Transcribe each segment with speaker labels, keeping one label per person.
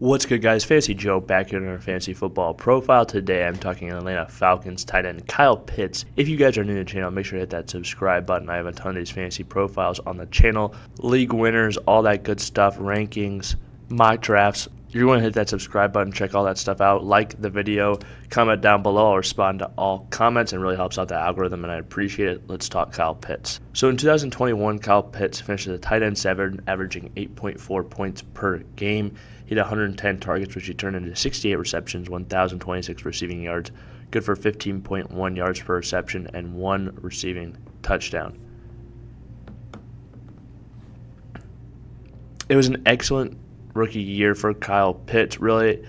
Speaker 1: What's good, guys? Fantasy Joe back here in our fantasy football profile. Today I'm talking Atlanta Falcons tight end Kyle Pitts. If you guys are new to the channel, make sure to hit that subscribe button. I have a ton of these fantasy profiles on the channel, league winners, all that good stuff, rankings, mock drafts. You're going to hit that subscribe button, check all that stuff out, like the video, comment down below. I'll respond to all comments and really helps out the algorithm, and I appreciate it. Let's talk Kyle Pitts. So in 2021, Kyle Pitts finished as a tight end 7, averaging 8.4 points per game. He had 110 targets, which he turned into 68 receptions, 1,026 receiving yards, good for 15.1 yards per reception, and 1 receiving touchdown. It was an excellent rookie year for Kyle Pitts. Really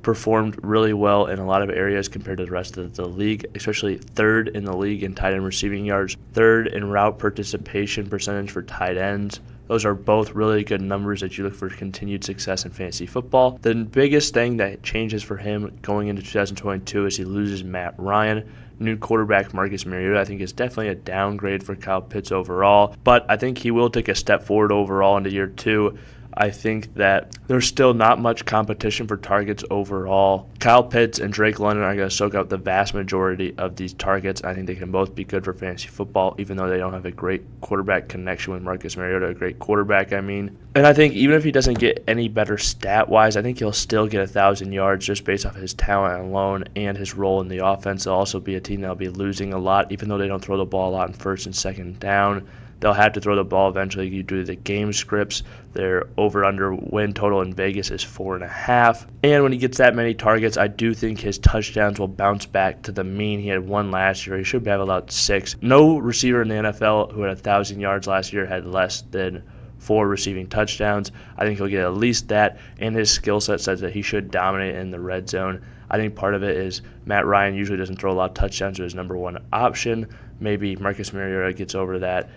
Speaker 1: performed really well in a lot of areas compared to the rest of the league, especially third in the league in tight end receiving yards, third in route participation percentage for tight ends. Those are both really good numbers that you look for continued success in fantasy football. The biggest thing that changes for him going into 2022 is he loses Matt Ryan. New quarterback Marcus Mariota, I think, is definitely a downgrade for Kyle Pitts overall, but I think he will take a step forward overall into year 2. I think that there's still not much competition for targets overall. Kyle Pitts and Drake London are going to soak up the vast majority of these targets. I think they can both be good for fantasy football, even though they don't have a great quarterback connection with Marcus Mariota, a great quarterback, I mean. And I think even if he doesn't get any better stat-wise, I think he'll still get 1,000 yards just based off his talent alone and his role in the offense. They'll also be a team that'll be losing a lot, even though they don't throw the ball a lot in first and second down. They'll have to throw the ball eventually. You do the game scripts. Their over-under win total in Vegas is 4.5. And when he gets that many targets, I do think his touchdowns will bounce back to the mean. He had 1 last year. He should have about 6. No receiver in the NFL who had 1,000 yards last year had less than 4 receiving touchdowns. I think he'll get at least that, and his skill set says that he should dominate in the red zone. I think part of it is Matt Ryan usually doesn't throw a lot of touchdowns to his number 1 option. Maybe Marcus Mariota gets over that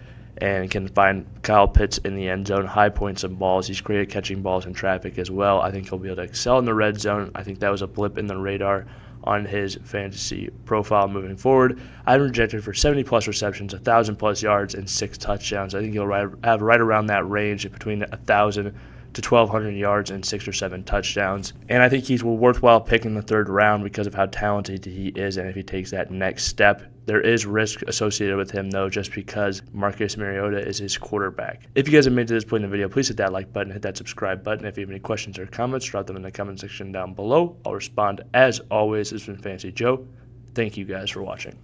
Speaker 1: and can find Kyle Pitts in the end zone, high points and balls. He's great at catching balls in traffic as well. I think he'll be able to excel in the red zone. I think that was a blip in the radar on his fantasy profile moving forward. I'm projected for 70-plus receptions, 1,000-plus yards, and 6 touchdowns. I think he'll have right around that range between 1,000 to 1,200 yards and 6 or 7 touchdowns. And I think he's a worthwhile pick in the 3rd round because of how talented he is, and if he takes that next step. There is risk associated with him, though, just because Marcus Mariota is his quarterback. If you guys have made it to this point in the video, please hit that like button, hit that subscribe button. If you have any questions or comments, drop them in the comment section down below. I'll respond as always. This has been Fantasy Joe. Thank you guys for watching.